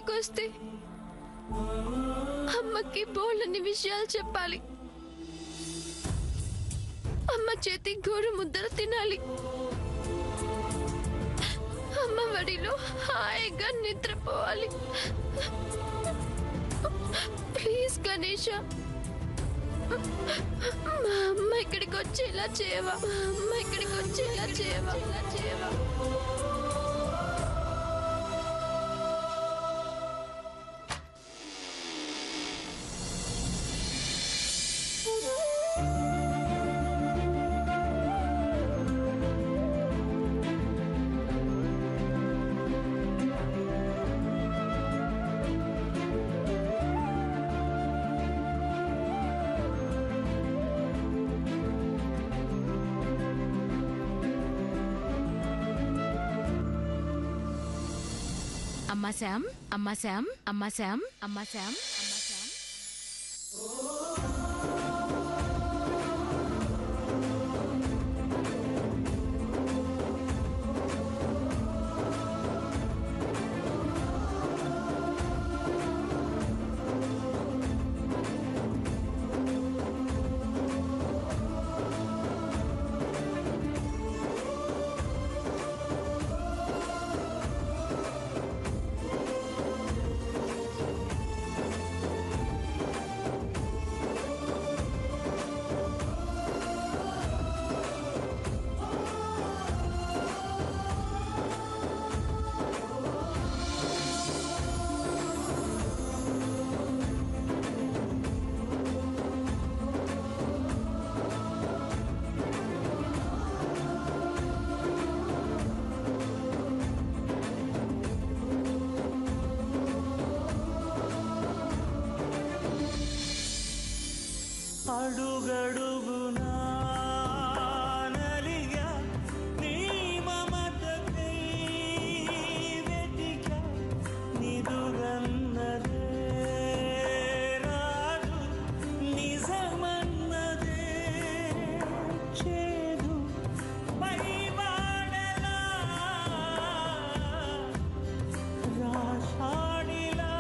ఇంటికి వస్తే అమ్మకి బోళ్ళని విషయాలు చెప్పాలి. అమ్మ చేతి గోరు ముద్దలు తినాలి. అమ్మ వడిలో హాయిగా నిద్రపోవాలి. ప్లీజ్ గణేష, మా అమ్మ ఇక్కడికి వచ్చేలా చేయవా? మా అమ్మ ఇక్కడికి వచ్చేలా చేయవా? అమ్మా శామ్, అమ్మా శామ్, అమ్మా శామ్, అమ్మా శామ్, అమ్మా శామ్. అడుగడుగునా నలిగా నీ మమతకై వెతిక నిదురన్నదే రాదు నిజమన్నదే చేదు పైవాడలా రాషాడిలా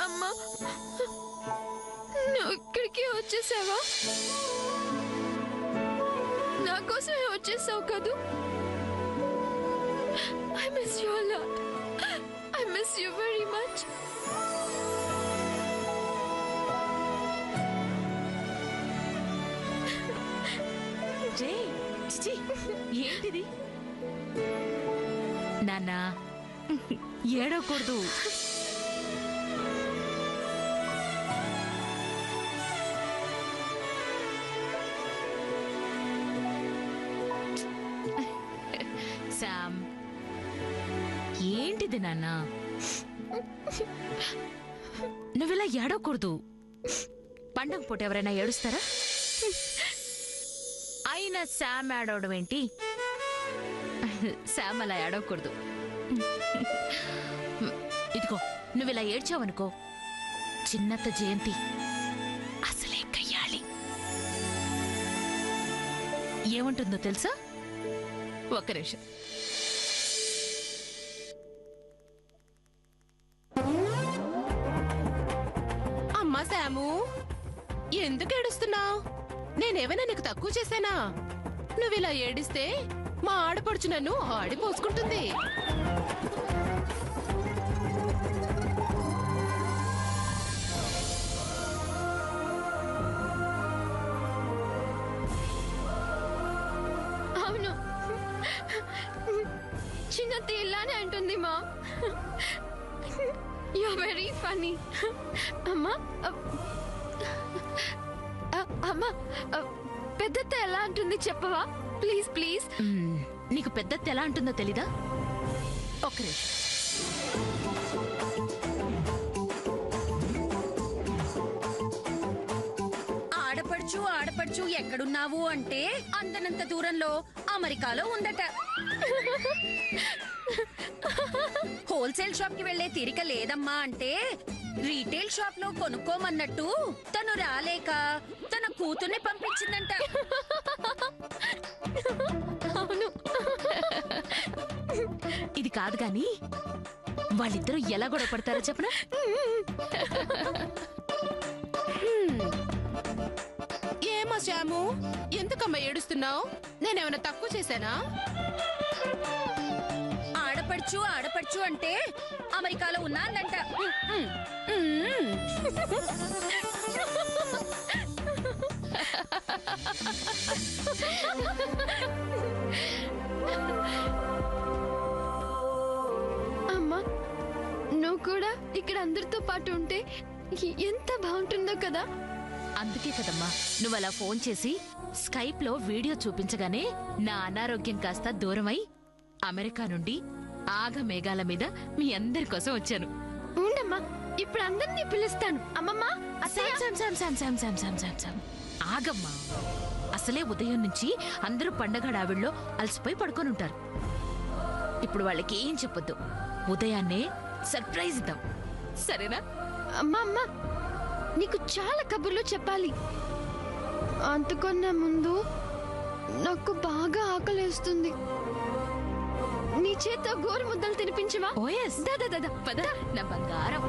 అమ్మా, నువ్వు ఇక్కడికి వచ్చేసావా? నా కోసమే వచ్చేసావు కదూ? I miss you a lot. I miss you very much. ఏంటిది నాన్న? ఏడవకూడదు. శామ్, ఏంటిది నాన్న? నువ్విలా ఏడవకూడదు. పండగ పూట ఎవరైనా ఏడుస్తారా? అయినా శామ్ ఏడవడం ఏంటి? శామ్ అలా ఏడవకూడదు. ఇదిగో, నువ్విలా ఏడ్చావనుకో, చిన్నత్త జయంతి అసలే కయ్యాలి. ఏమంటుందో తెలుసా? ఒక్క నిమిషం. అమ్మా శాము, ఎందుకు ఏడుస్తున్నావు? నేనేమైనా నీకు తక్కువ చేశానా? నువ్విలా ఏడిస్తే మా ఆడపడుచు నన్ను ఆడిపోసుకుంటుంది. అవును, చిన్నత్త ఇలానే అంటుంది మా. You very funny. అమ్మా అమ్మా, పెద్దత్త ఎలా అంటుంది చెప్పవా ప్లీజ్ ప్లీజ్. నీకు పెద్ద ఎలా అంటుందో తెలీదా? ఒక్క నిమిషం. ఆడపడుచు ఆడపడుచు ఎక్కడున్నావు అంటే అందనంత దూరంలో అమెరికాలో ఉందట. హోల్సేల్ షాప్ కి వెళ్లే తీరిక లేదమ్మా అంటే రీటైల్ షాప్ లో కొనుక్కోమన్నట్టు తను రాలేక తన కూతుర్ని పంపించిందంట. అవును, ఇది కాదు గాని వాళ్ళిద్దరూ ఎలా గొడవ పడతారో చెప్పనా? ఏమా శ్యాము, ఎందుకమ్మా ఏడుస్తున్నావు? నేనేమైనా తక్కువ చేశానా? ఆడపడుచు ఆడపడుచు అంటే అమెరికాలో ఉన్నా అందంట. అమ్మా నువ్వు కూడా ఇక్కడ అందరితో పాటు ఉంటే ఎంత బాగుంటుందో కదా. అందుకే కదమ్మా నువ్వు అలా ఫోన్ చేసి స్కైప్ లో వీడియో చూపించగానే నా అనారోగ్యం కాస్త దూరమై అమెరికా నుండి ఆగమేఘాల మీద మీ అందరి కోసం వచ్చాను. ఉండమ్మా, ఇప్పుడు అందరినీ పిలుస్తాను. అమ్మమ్మ, అత్తయ్య. ఆగమ్మా, అసలే ఉదయం నుంచి అందరూ పండగ డావిడ్లో అలసిపోయి పడుకొని ఉంటారు. ఇప్పుడు వాళ్ళకి ఏం చెప్పొద్దు, ఉదయాన్నే సర్ప్రైజ్ ఇద్దాం, సరేనా? అమ్మా అమ్మా, నీకు చాలా కబుర్లు చెప్పాలి. అంతకన్నా ముందు నాకు బాగా ఆకలేస్తుంది. నీ చేత గోరు ముద్దలు తినిపించవా? ఓఎస్, దాదా పద నా బంగారం.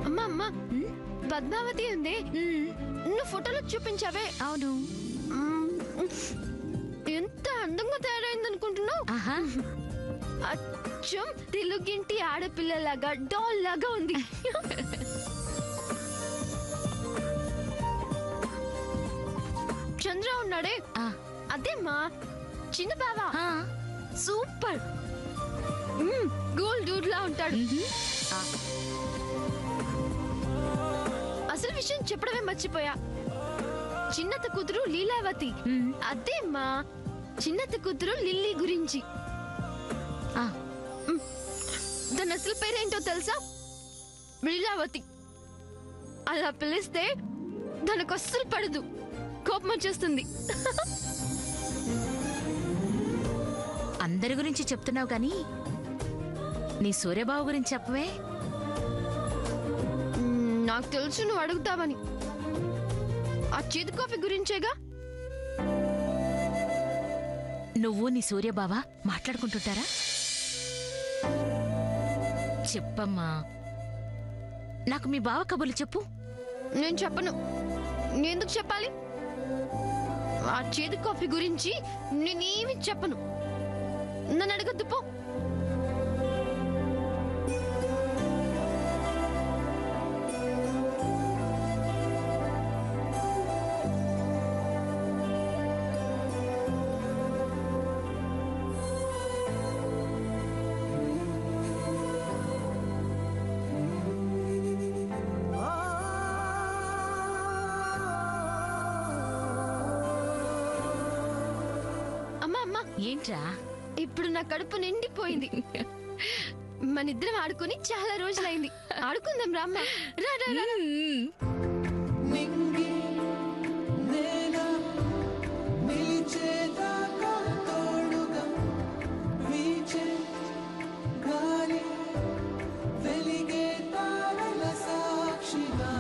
అమ్మా అమ్మా, పద్మావతి ఉంది, నువ్వు ఫోటోలో చూపించావే. అవును, ఎంత అందంగా తయారైంది అనుకుంటున్నావు? ఆహా, అచ్చం తెలుగింటి ఆడపిల్లలాగా డాల్ లాగా ఉంది. చంద్ర ఉన్నాడే, అదే మా చిన్న బావా, సూపర్ గోల్డ్ డూడ్ లా ఉంటాడు. అసలు విషయం చెప్పడమే మర్చిపోయా. చిన్నత కూతురు లీలావతి, అదే మా చిన్నత కూతురు లిల్లీ గురించి. దాని అసలు పేరేంటో తెలుసా? లీలావతి. అలా పిలిస్తే దానికి అస్సలు పడదు, కోపం వచ్చేస్తుంది. అందరి గురించి చెప్తున్నావు కానీ నీ సూర్యబాబు గురించి చెప్పవే. నాకు తెలుసు నువ్వు అడుగుతావని. ఆ చేతి కాఫీ గురించేగా. నువ్వు నీ సూర్యబావ మాట్లాడుకుంటుంటారా? చెప్పమ్మా, నాకు మీ బావ కబుర్లు చెప్పు. నేను చెప్పను. నేనెందుకు చెప్పాలి? ఆ చేతి కాఫీ గురించి నేనేమి చెప్పను. నన్ను అడగద్దు పో. ఏంట్రా? ఇప్పుడు నా కడుపు నిండిపోయింది. మనిద్దరం ఆడుకుని చాలా రోజులైంది. ఆడుకుందాం రామ్మ. రా రా రా. నింగి నేల నిలిచేదాకా తోడుగా వీచే గాలి వెలిగే తారల సాక్షిగా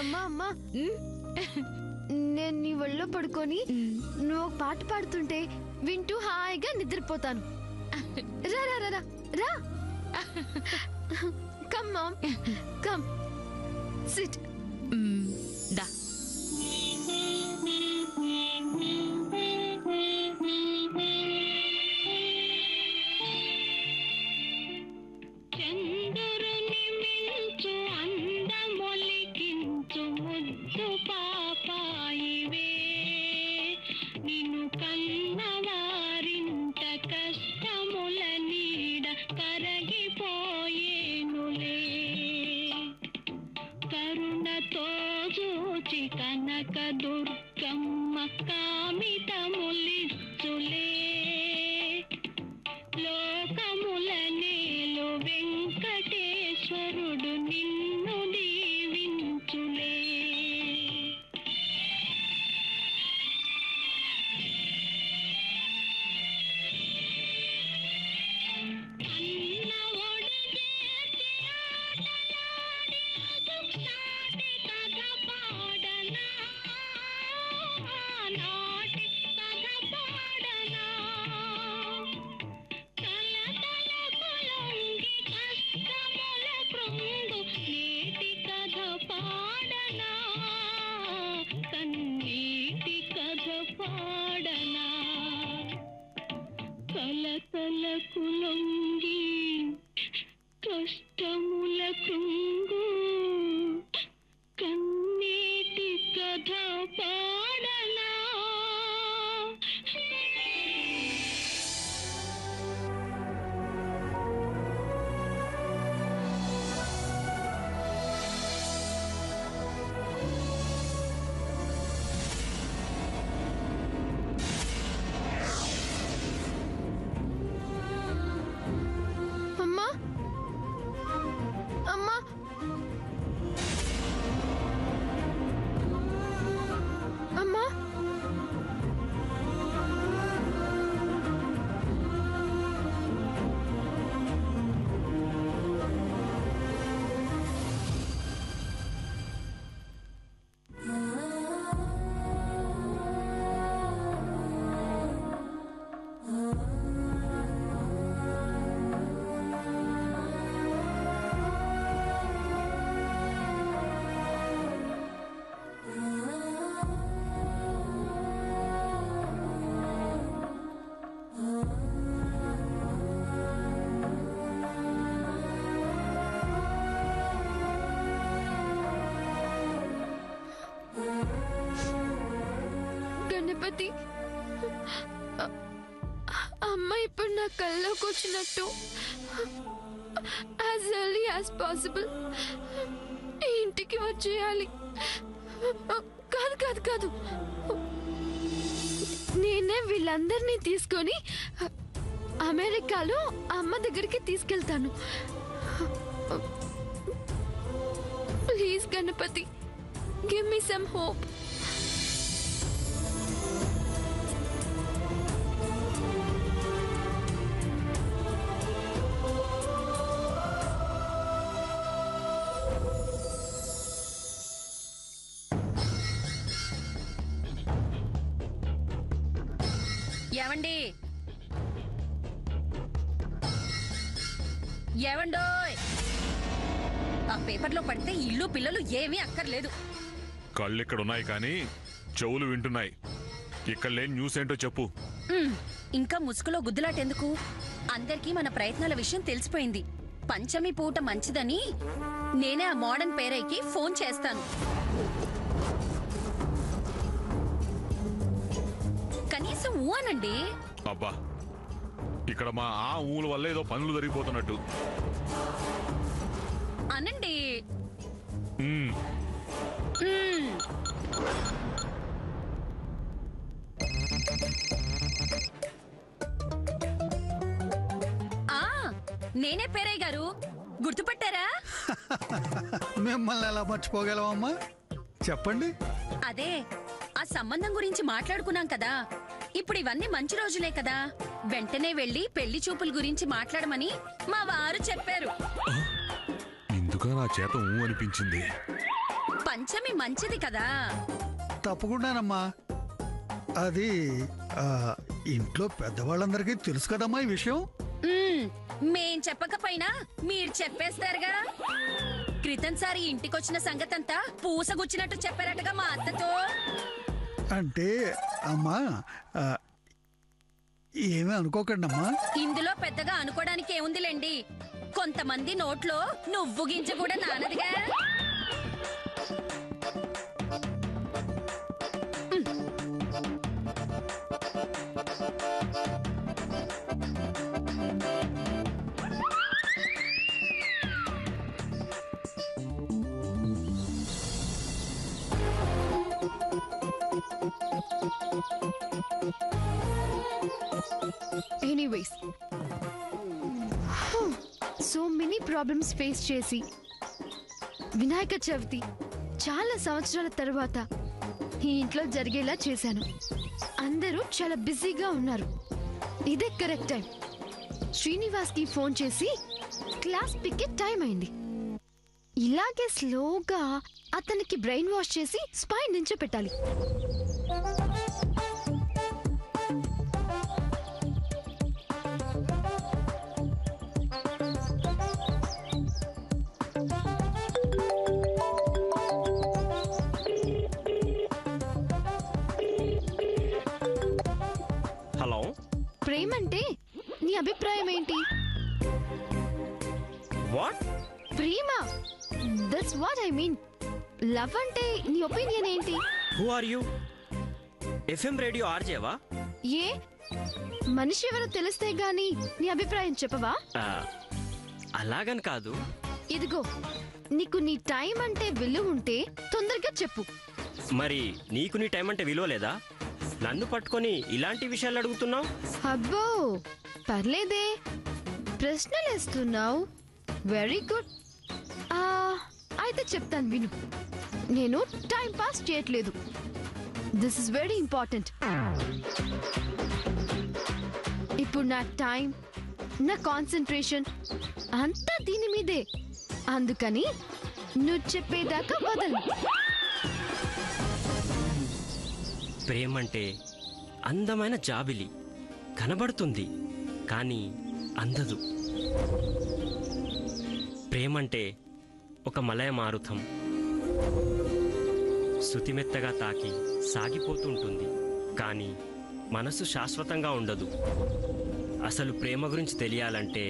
అమ్మా అమ్మా ఉమ్, నేను నీ ఒళ్ళో పడుకొని నువ్వు ఒక పాట పాడుతుంటే వింటూ హాయిగా నిద్రపోతాను. రా రా రా రా రా. Come ma'am, come sit. ఉమ్, దా. కనక దుర్గమ్మ కామితములిచ్చులే లోకముల నేలు వెంకటేశ్వరుడు నిన్ను దీవించులే. అన్న ఒడిగేటి ఆటలాడి అదుసాటి కథ పాడనా, నాటి కథ పాడనా, తలతల కొలంగి కష్టముల కృంగు నేటి కథ పాడనా, కన్నీటి కథ పాడనా, కలకల కులంగి కష్టముల కృంగు కన్నీటి కథ పాడనా. అమ్మా అమ్మా అమ్మా. గణపతి, అమ్మ ఇప్పుడు నా కల్లోకి వచ్చినట్టు యాజ్ ఎర్లీ యాజ్ పాసిబుల్ ఇంటికి వచ్చేయాలి. కాదు కాదు కాదు, నేనే వీళ్ళందరినీ తీసుకొని అమెరికాలో అమ్మ దగ్గరికి తీసుకెళ్తాను. Please Ganapati, give me some hope. ఏవండి ఏవండోయ్, ఆ పేపర్లో పడితే ఇల్లు పిల్లలు ఏమీ అక్కర్లేదు. కళ్ళు ఇక్కడ ఉన్నాయి కానీ చెవులు వింటున్నాయి. ఇక్కడ లేని న్యూస్ ఏంటో చెప్పు. ఇంకా ముసుగులో గుద్దులాటెందుకు? అందరికీ మన ప్రయత్నాల విషయం తెలిసిపోయింది. పంచమి పూట మంచిదని నేనే ఆ మోడర్న్ పేరైకి ఫోన్ చేస్తాను. కనీసం ఊ అనండి. అబ్బా, ఇక్కడ మా ఆ ఊల వల్ల ఏదో పనులు జరిగిపోతున్నట్టు. అనండి. ఉమ్, ఆ నేనే పేరయ్య గారు, గుర్తుపట్టారా? మిమ్మల్ని ఎలా మర్చిపోగలవమ్మా, చెప్పండి. అదే ఆ సంబంధం గురించి మాట్లాడుకున్నాం కదా. ఇప్పుడు ఇవన్నీ మంచి రోజులే కదా, వెంటనే వెళ్లి పెళ్లి చూపుల గురించి మాట్లాడమని మా వారు చెప్పారు. ఇందుక నా చేత ఊ అనిపించింది. పంచమి మంచిది కదా. తప్పకుండానమ్మా. అది ఆ, ఇంట్లో పెద్దవాళ్ళందరికీ తెలుసు కదమ్మా ఈ విషయం. మేం చెప్పకపోయినా మీరు చెప్పేస్తారుగా. క్రితంసారి ఇంటికొచ్చిన సంగతంతా పూసగుచ్చినట్టు చెప్పారటగా మా అత్తతో. అంటే అమ్మా ఏమీ అనుకోకండి అమ్మా. ఇందులో పెద్దగా అనుకోవడానికి ఏముందిలేండి. కొంతమంది నోట్లో నువ్వు గింజ కూడా నానదిగా. Anyways, so many problems face చేసి వినాయక చవితి చాలా సంవత్సరాల తర్వాత ఈ ఇంట్లో జరిగేలా చేశాను. అందరూ చాలా బిజీగా ఉన్నారు. ఇదే కరెక్ట్ టైం. శ్రీనివాస్ కి ఫోన్ చేసి క్లాస్ పిక్కే టైం అయింది. ఇలాగే స్లోగా అతనికి బ్రెయిన్ వాష్ చేసి స్పైన్ నుంచో పెట్టాలి. హలో, ప్రేమంటే నీ అభిప్రాయం ఏంటి? వాట్? ప్రేమ, that's what I mean. Love అంటే నీ ఒపీనియన్ ఏంటి? Who are you? FM radio ఆర్జేవా? ఏ మనిషి ఎవరో తెలిస్తే గాని నీ అభిప్రాయం చెప్పవా? అలాగని కాదు. ఇదిగో, నీకు నీ టైం అంటే విలువ ఉంటే తొందరగా చెప్పు. మరి నీకు నీ టైం అంటే విలువ లేదా? నన్ను పట్టుకొని ఇలాంటి విషయాలు అడుగుతున్నావు? అబ్బో, పర్లేదే, ప్రశ్నలేస్తున్నావు. Very good. అయితే చెప్తాను విను. నేను టైం పాస్ చేయట్లేదు. This is very important. ఇప్పుడు నా టైం, నా కాన్సన్ట్రేషన్ అంతా దీని మీదే. అందుకని నువ్వు చెప్పేదాకా వదలను. ప్రేమంటే అందమైన జాబిలి, కనబడుతుంది కానీ అందదు. ప్రేమంటే ఒక మలయ మారుతం, శృతిమెత్తగా తాకి సాగిపోతుంటుంది కానీ మనసు శాశ్వతంగా ఉండదు. అసలు ప్రేమ గురించి తెలియాలంటే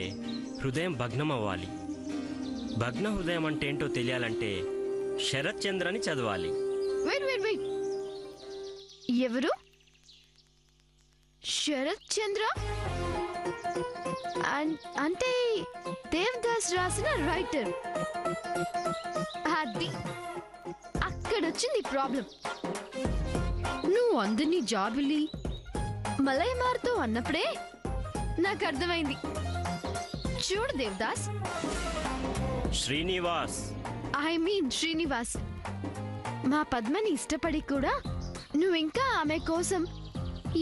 హృదయం భగ్నం అవ్వాలి. భగ్న హృదయం అంటే ఏంటో తెలియాలంటే శరత్ చంద్రని చదవాలి. వెయిట్ వెయిట్ వెయిట్, ఎవరు? శరత్ చంద్ర అంటే దేవదాస్ రాసిన రైటర్. అది అక్కడొచ్చింది ప్రాబ్లం. నువ్వు అందరినీ జాబిలి మలయమారుతో అన్నప్పుడే నాకు అర్థమైంది. చూడు దేవదాస్, శ్రీనివాస్, ఐ మీన్ శ్రీనివాస్, మా పద్మని ఇష్టపడి కూడా నువ్వింకా ఆమె కోసం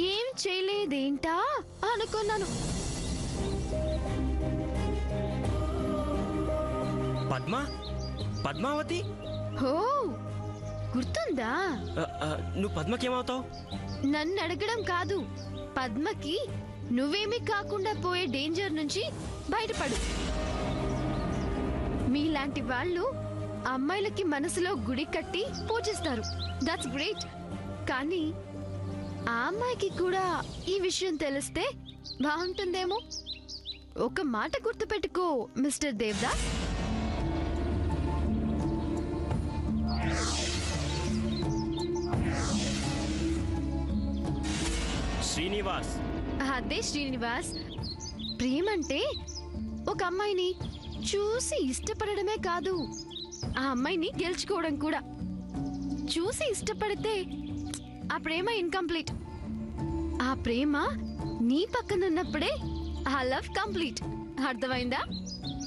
ఏం చేయలేదేంటా అనుకున్నాను. పద్మావతి? హో, గుర్తుందా? నువ్వు పద్మకేమవుతావు? నన్ను అడగడం కాదు, పద్మకి నువ్వేమీ కాకుండా పోయే డేంజర్ నుంచి బయటపడు. మీలాంటి వాళ్ళు అమ్మాయిలకి మనసులో గుడి కట్టి పూజిస్తారు. That's great. కానీ ఆ అమ్మాయికి కూడా ఈ విషయం తెలిస్తే బాగుంటుందేమో. ఒక మాట గుర్తుపెట్టుకో మిస్టర్ దేవదాస్. శ్రీనివాస్. అదే శ్రీనివాస్. ప్రేమంటే ఒక అమ్మాయిని చూసి ఇష్టపడడమే కాదు, ఆ అమ్మాయిని గెలుచుకోవడం కూడా. చూసి ఇష్టపడితే ఆ ప్రేమ ఇన్కంప్లీట్. ఆ ప్రేమ నీ పక్కనున్నప్పుడే ఆ లవ్ కంప్లీట్. అర్థమైందా?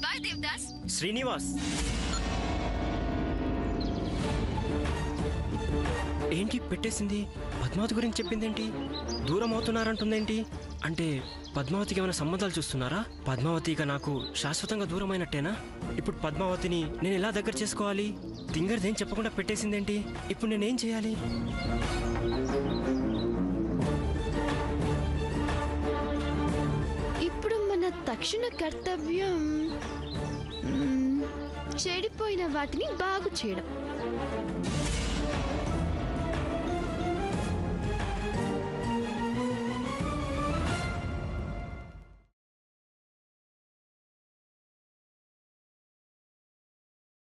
బాయ్ దేవదాస్. శ్రీనివాస్, ఏంటి పెట్టేసింది? పద్మావతి గురించి చెప్పిందేంటి? దూరం అవుతున్నారంటుందేంటి? అంటే పద్మావతికి ఏమైనా సంబంధాలు చూస్తున్నారా? పద్మావతి ఇక నాకు శాశ్వతంగా దూరమైనట్టేనా? ఇప్పుడు పద్మావతిని నేను ఎలా దగ్గర చేసుకోవాలి? తింగర్దేం చెప్పకుండా పెట్టేసిందేంటి? ఇప్పుడు నేనేం చేయాలి? ఇప్పుడు మన తక్షణ కర్తవ్యం చెడిపోయిన వాటిని బాగు చేయడం.